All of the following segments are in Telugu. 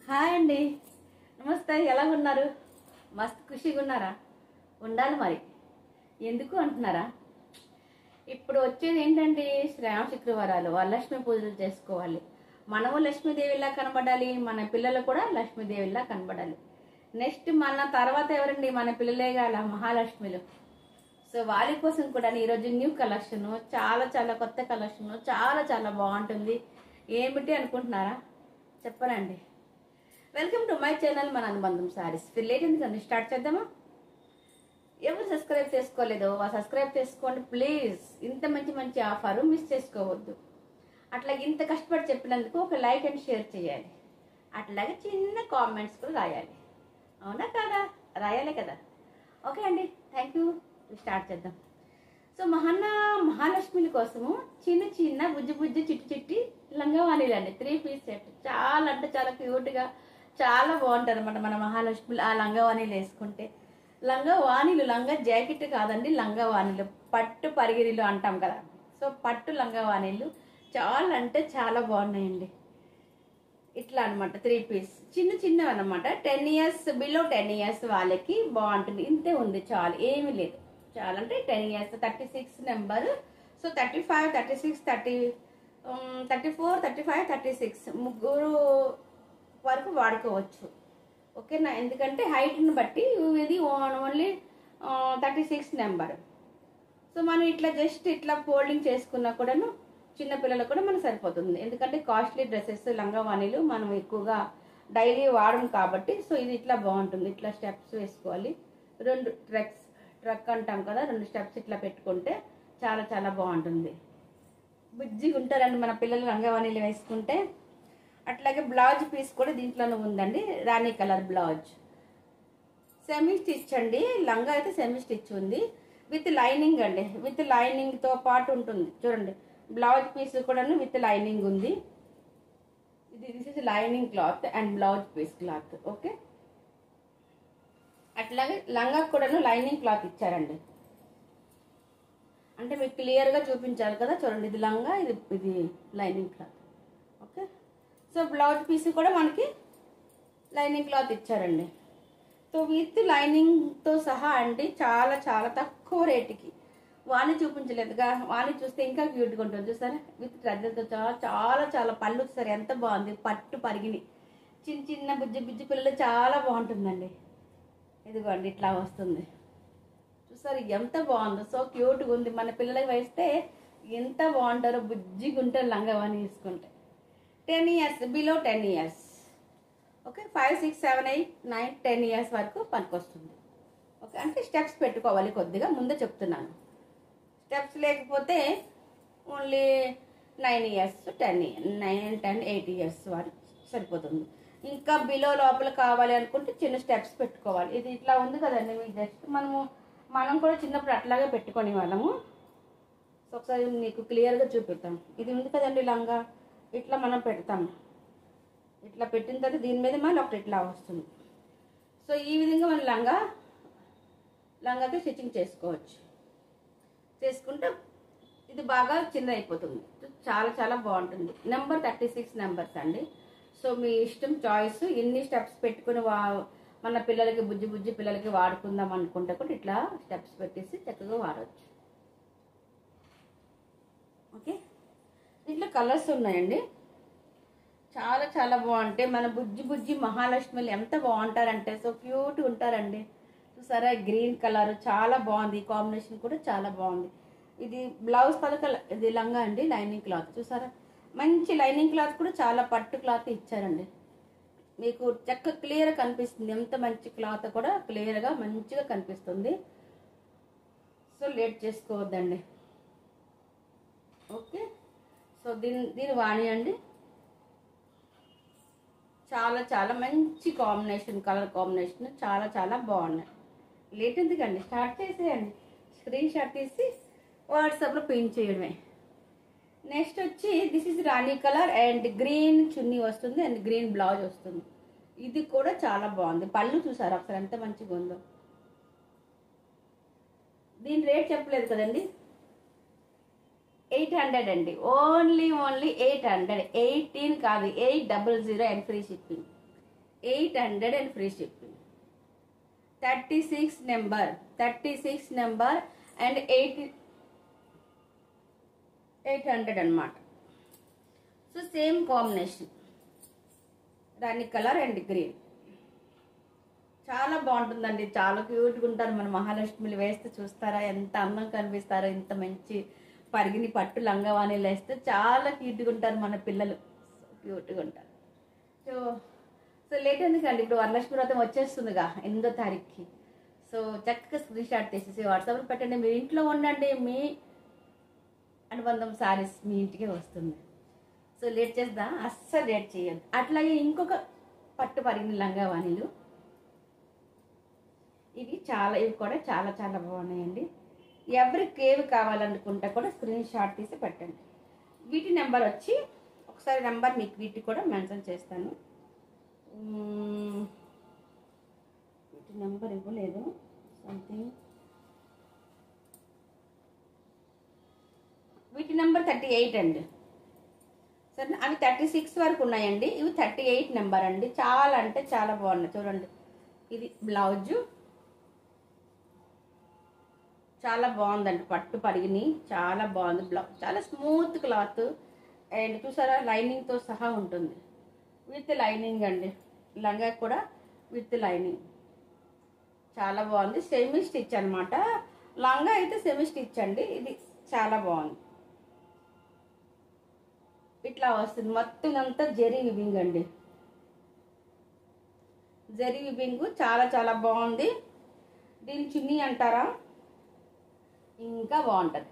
హాయ్ అండి, నమస్తే. ఎలా ఉన్నారు? మస్తు ఖుషిగా ఉన్నారా? ఉండాలి మరి. ఎందుకు అంటున్నారా? ఇప్పుడు వచ్చేది ఏంటంటే శ్రావణ శుక్రవారాలు, వరలక్ష్మి పూజలు చేసుకోవాలి. మనము లక్ష్మీదేవిలా కనబడాలి, మన పిల్లలు కూడా లక్ష్మీదేవిలా కనబడాలి. నెక్స్ట్ మన తర్వాత ఎవరండి? మన పిల్లలే గల మహాలక్ష్మిలు. సో వాళ్ళ కోసం కూడా ఈరోజు న్యూ కలెక్షన్, చాలా చాలా కొత్త కలెక్షన్, చాలా చాలా బాగుంటుంది. ఏమిటి అనుకుంటున్నారా? చెప్పనండి. వెల్కమ్ టు మై ఛానల్ మన అనుబంధం సారీస్. లేట్ ఎందుకండి, స్టార్ట్ చేద్దామా? ఎవరు సబ్స్క్రైబ్ చేసుకోలేదో సబ్స్క్రైబ్ చేసుకోండి ప్లీజ్. ఇంత మంచి మంచి ఆఫర్ మిస్ చేసుకోవద్దు. అట్లాగే ఇంత కష్టపడి చెప్పినందుకు ఒక లైక్ అండ్ షేర్ చేయాలి. అట్లాగే చిన్న కామెంట్స్ కూడా రాయాలి. అవునా కాదా? రాయాలి కదా. ఓకే అండి, థ్యాంక్ యూ. స్టార్ట్ చేద్దాం. సో మహాలక్ష్మిల కోసము చిన్న చిన్న బుజ్జి బుజ్జి చిట్టి చిట్టి లంగావాణీలు అండి. 3 పీస్ సెట్. చాలా అంటే చాలా క్యూట్గా, చాలా బాగుంటారు అన్నమాట మన మహాలక్ష్మిలు ఆ లంగావాణీలు వేసుకుంటే. లంగావాణీలు, లంగా జాకెట్ కాదండి, లంగావాణీలు. పట్టు పరిగిరీలు అంటాం కదా. సో పట్టు లంగావాణీలు చాలా అంటే చాలా బాగున్నాయండి. ఇట్లా అనమాట 3 పీస్ చిన్న చిన్నవి అనమాట. 10 years బిలో 10 years వాళ్ళకి బాగుంటుంది. ఇంతే ఉంది, చాలు, ఏమీ లేదు. చాలా అంటే 10 years 36 నెంబర్. సో 35, 36, 34, 35, 36 ముగ్గురు వరకు వాడుకోవచ్చు. ఓకేనా? ఎందుకంటే హైట్ని బట్టి ఇది ఓన్లీ 36 నెంబర్. సో మనం ఇట్లా జస్ట్ ఇట్లా ఫోల్డింగ్ చేసుకున్నా కూడాను చిన్నపిల్లలకు కూడా మనకు సరిపోతుంది. ఎందుకంటే కాస్ట్లీ డ్రెస్సెస్, లంగావాణీలు మనం ఎక్కువగా డైలీ వాడము కాబట్టి. సో ఇది ఇట్లా బాగుంటుంది. ఇట్లా స్టెప్స్ వేసుకోవాలి. 2 ట్రక్ అంటాం కదా, 2 స్టెప్స్ ఇట్లా పెట్టుకుంటే చాలా చాలా బాగుంటుంది. బుజ్జిగా ఉంటారండి మన పిల్లలు లంగావాణీలు వేసుకుంటే. అట్లాగే బ్లౌజ్ పీస్ కూడా దీంట్లోనే ఉందండి. రాణి కలర్ బ్లౌజ్, సెమీ స్టిచ్ అండి. లంగా అయితే సెమీ స్టిచ్ ఉంది, విత్ లైనింగ్ అండి. విత్ లైనింగ్తో పాటు ఉంటుంది చూడండి. బ్లౌజ్ పీస్ కూడా విత్ లైనింగ్ ఉంది. This is lining cloth and blouse piece cloth. Okay, అట్లాగే లంగా కూడాను లైనింగ్ క్లాత్ ఇచ్చారండి. అంటే మీకు క్లియర్గా చూపించాలి కదా. చూడండి, ఇది లంగా, ఇది lining cloth. Okay, so blouse piece కూడా మనకి లైనింగ్ క్లాత్ ఇచ్చారండి. సో విత్ లైనింగ్తో సహా అండి. చాలా చాలా తక్కువ రేటుకి. వాణి చూపించలేదుగా, వాణి చూస్తే ఇంకా క్యూట్గా ఉంటుంది చూసారా. విత్ ట్రజర్తో చాలా చాలా పళ్ళు చూసారు ఎంత బాగుంది. పట్టు పరిగిని చిన్న చిన్న బుజ్జి బుజ్జి పిల్లలు చాలా బాగుంటుందండి. ఇదిగోండి ఇట్లా వస్తుంది చూసారు ఎంత బాగుందో. సో క్యూట్గా ఉంది. మన పిల్లలకి వేస్తే ఎంత బాగుంటారో, బుజ్జిగా ఉంటారు లంగావాణి వేసుకుంటే. 10 years below 10 years. Okay, 5, 6, 7, 8, 9, 10 years వరకు పనికొస్తుంది. ఓకే, అంటే స్టెప్స్ పెట్టుకోవాలి కొద్దిగా, ముందే చెప్తున్నాను. స్టెప్స్ లేకపోతే ఓన్లీ 9 years, 9, 10, 8 years వరకు సరిపోతుంది. ఇంకా బిలో లోపల కావాలి అనుకుంటే చిన్న స్టెప్స్ పెట్టుకోవాలి. ఇది ఇట్లా ఉంది కదండి. మీకు జస్ట్ మనం కూడా చిన్నప్పుడు అట్లాగే పెట్టుకునే వాళ్ళము. సో ఒకసారి మీకు క్లియర్గా చూపిస్తాం. ఇది ఉంది కదండి లంగా, ఇట్లా మనం పెడతాం. ఇట్లా పెట్టిన తర్వాత దీని మీద మళ్ళీ ఒకటి ఇట్లా వస్తుంది. సో ఈ విధంగా మనం లంగాకి స్టిచ్చింగ్ చేసుకోవచ్చు. చేసుకుంటే ఇది బాగా చిన్న అయిపోతుంది. చాలా చాలా బాగుంటుంది. నెంబర్ 36 నెంబర్స్ అండి. సో మీ ఇష్టం, చాయిస్. ఎన్ని స్టెప్స్ పెట్టుకుని మన పిల్లలకి, బుజ్జి బుజ్జి పిల్లలకి వాడుకుందాం అనుకుంటే కూడా ఇట్లా స్టెప్స్ పెట్టేసి చక్కగా వాడవచ్చు. ఓకే, దీంట్లో కలర్స్ ఉన్నాయండి. చాలా చాలా బాగుంటాయి. మన బుజ్జి బుజ్జి మహాలక్ష్మిలు ఎంత బాగుంటారంటే, సో క్యూట్ ఉంటారండి. చూసారా, గ్రీన్ కలర్ చాలా బాగుంది. ఈ కాంబినేషన్ కూడా చాలా బాగుంది. ఇది బ్లౌజ్ ఇది లంగా అండి, లైనింగ్ క్లాత్. చూసారా, మంచి లైనింగ్ క్లాత్ కూడా చాలా పట్టు క్లాత్ ఇచ్చారండి. మీకు చక్క క్లియర్గా కనిపిస్తుంది. ఎంత మంచి క్లాత్ కూడా క్లియర్గా మంచిగా కనిపిస్తుంది. సో లేట్ చేసుకోవద్దండి. ఓకే, సో దీని వాణి అండి. చాలా చాలా మంచి కాంబినేషన్, కలర్ కాంబినేషన్ చాలా చాలా బాగున్నాయి. లేట్ ఎందుకండి, స్టార్ట్ చేసేయండి. స్క్రీన్ షాట్ తీసి వాట్సాప్లో పిన్ చేయడమే. నెక్స్ట్ వచ్చి this is rani colour and green chunni వస్తుంది అండ్ గ్రీన్ బ్లౌజ్ వస్తుంది. ఇది కూడా చాలా బాగుంది. పళ్ళు చూసారు ఒకసారి ఎంత మంచిగా ఉందో. దీని రేట్ చెప్పలేదు కదండి. 800 అండి. ఓన్లీ 800. 18 కాదు, 800 and free shipping. 800 and free shipping. 36 number and 800 అన్నమాట. So same combination, Rani colour and green. చాలా బాగుంటుందండి, చాలా క్యూట్గా ఉంటారు. మన మహాలక్ష్మిలు వేస్తే చూస్తారా ఎంత అందం కనిపిస్తారో. ఇంత మంచి పరిగిని పట్టు లంగావాణీలు వేస్తే చాలా క్యూట్గా ఉంటారు మన పిల్లలు, క్యూట్గా ఉంటారు. సో లేట్ ఎందుకండి, ఇప్పుడు వరలక్ష్మి వ్రతం వచ్చేస్తుందిగా 8వ తారీఖుకి. సో చక్కగా స్క్రీన్ షాట్ తీసేసి వాట్సాప్లో పెట్టండి. మీరు ఇంట్లో ఉండండి, మీ అనుబంధం సారీస్ మీ ఇంటికే వస్తుంది. సో లేట్ చేద్దాం, అస్సలు లేట్ చేయొద్దు. అట్లాగే ఇంకొక పట్టు పరిగిని లంగావాణీలు, ఇవి కూడా చాలా చాలా బాగున్నాయండి. ఎవరికి ఏవి కావాలనుకుంటే కూడా స్క్రీన్ షాట్ తీసి పెట్టండి. వీటి నెంబర్ వచ్చి ఒకసారి నెంబర్ మీకు వీటి కూడా మెన్షన్ చేస్తాను. వీటి నెంబర్ ఇవ్వలేదు సంథింగ్. వీటి నెంబర్ 38 అండి. సరే, అవి 36 వరకు ఉన్నాయండి. ఇవి 38 నెంబర్ అండి. చాలా అంటే చాలా బాగున్నాయి. చూడండి, ఇది బ్లౌజు చాలా బాగుందండి, పట్టు పరిగిని చాలా బాగుంది. బ్లౌజ్ చాలా స్మూత్ క్లాత్ అండ్ చూసారా లైనింగ్తో సహా ఉంటుంది. విత్ లైనింగ్ అండి, లంగా కూడా విత్ లైనింగ్ చాలా బాగుంది. సెమీ స్టిచ్ అనమాట. లంగా అయితే సెమీ స్టిచ్ అండి. ఇది చాలా బాగుంది. ఇట్లా వస్తుంది మొత్తం అంతా జరీ వివింగ్ అండి. జరీ వివింగ్ చాలా చాలా బాగుంది. దీని చున్నీ అంటారా, ఇంకా బాగుంటుంది.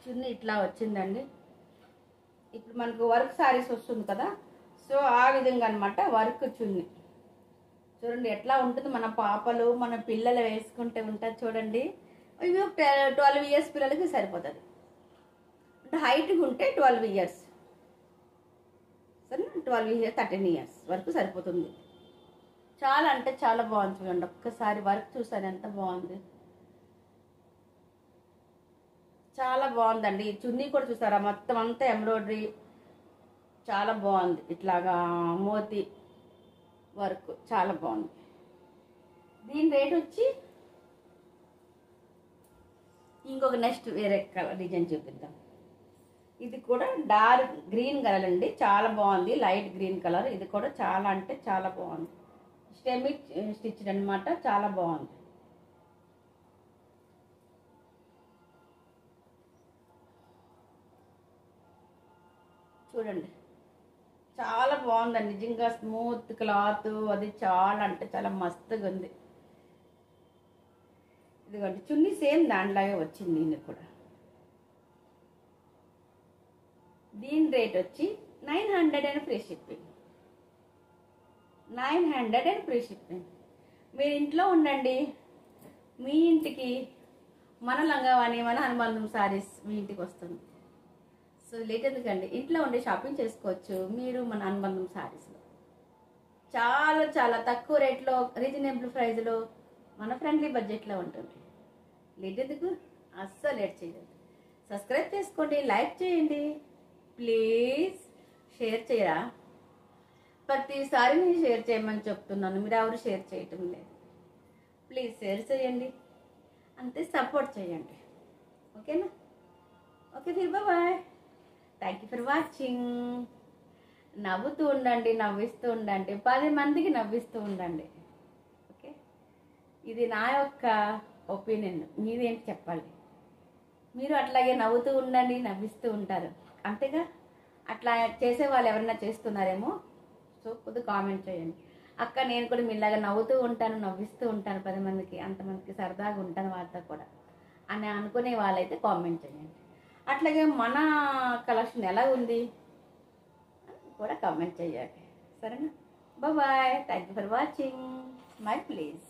చున్నీ ఇట్లా వచ్చిందండి. ఇప్పుడు మనకు వర్క్ శారీస్ వస్తుంది కదా, సో ఆ విధంగా అనమాట వర్క్ చున్నీ. చూడండి ఎట్లా ఉంటుంది, మన పాపలు మన పిల్లలు వేసుకుంటే ఉంటుంది చూడండి. ఇవి 12 ఇయర్స్ పిల్లలకి సరిపోతుంది. అంటే హైట్గా ఉంటే 12 ఇయర్స్, సరే 12 ఇయర్స్ 13 ఇయర్స్ వరకు సరిపోతుంది. చాలా అంటే చాలా బాగుంది. చూడండి ఒక్కసారి వర్క్ చూసాను ఎంత బాగుంది, చాలా బాగుందండి. ఈ చున్నీ కూడా చూసారా మొత్తం అంతా ఎంబ్రాయిడరీ చాలా బాగుంది. ఇట్లాగా మోతీ వర్క్ చాలా బాగుంది. దీని రేట్ వచ్చి ఇంకొక నెక్స్ట్ వేరే కలర్ డిజైన్ చూపిద్దాం. ఇది కూడా డార్క్ గ్రీన్ కలర్ అండి, చాలా బాగుంది. లైట్ గ్రీన్ కలర్, ఇది కూడా చాలా అంటే చాలా బాగుంది. సెమీ స్టిచ్డ్ అనమాట, చాలా బాగుంది. చూడండి చాలా బాగుందండి, నిజంగా స్మూత్ క్లాత్, అది చాలా అంటే చాలా మస్తుగా ఉంది. ఇదిగోండి చున్నీ సేమ్ దాంట్లాగే వచ్చింది. దీనికి కూడా దీని రేట్ వచ్చి 900 and free shipping. 900 and free shipping. మీరు ఇంట్లో ఉండండి, మీ ఇంటికి మన లంగావాణి మన అనుబంధం సారీస్ మీ ఇంటికి వస్తుంది. సో లేట్ ఎందుకండి, ఇంట్లో ఉండి షాపింగ్ చేసుకోవచ్చు మీరు మన అనుబంధం సారీస్లో. చాలా చాలా తక్కువ రేట్లో, రీజనబుల్ ప్రైస్లో, మన ఫ్రెండ్లీ బడ్జెట్లో ఉంటుంది. లేట్ ఎందుకు, అస్సలు లేట్ చేయలేదు. సబ్స్క్రైబ్ చేసుకోండి, లైక్ చేయండి ప్లీజ్. షేర్ చేయరా, ప్రతిసారి నేను షేర్ చేయమని చెప్తున్నాను, మీరు ఎవరు షేర్ చేయటం లేదు. ప్లీజ్ షేర్ చేయండి, అంతే సపోర్ట్ చేయండి. ఓకేనా? ఓకే ఫిర్ bye. Thank you for watching. నవ్వుతూ ఉండండి, నవ్విస్తూ ఉండండి, 10 మందికి నవ్విస్తూ ఉండండి. ఓకే, ఇది నా యొక్క ఒపీనియన్, మీరేంటి చెప్పాలి. మీరు అట్లాగే నవ్వుతూ ఉండండి, నవ్విస్తూ ఉంటారు అంతేగా. అట్లా చేసే వాళ్ళు ఎవరైనా చేస్తున్నారేమో, సో కొద్దిగా కామెంట్ చేయండి. అక్క నేను కూడా మీలాగా నవ్వుతూ ఉంటాను, నవ్విస్తూ ఉంటాను 10 మందికి, అంతమందికి సరదాగా ఉంటాను వాళ్ళతో కూడా అని అనుకునే వాళ్ళైతే కామెంట్ చేయండి. అట్లాగే మన కలెక్షన్ ఎలా ఉంది కూడా కామెంట్ చేయండి. సరేనా? Bye. Thank you for watching. My please.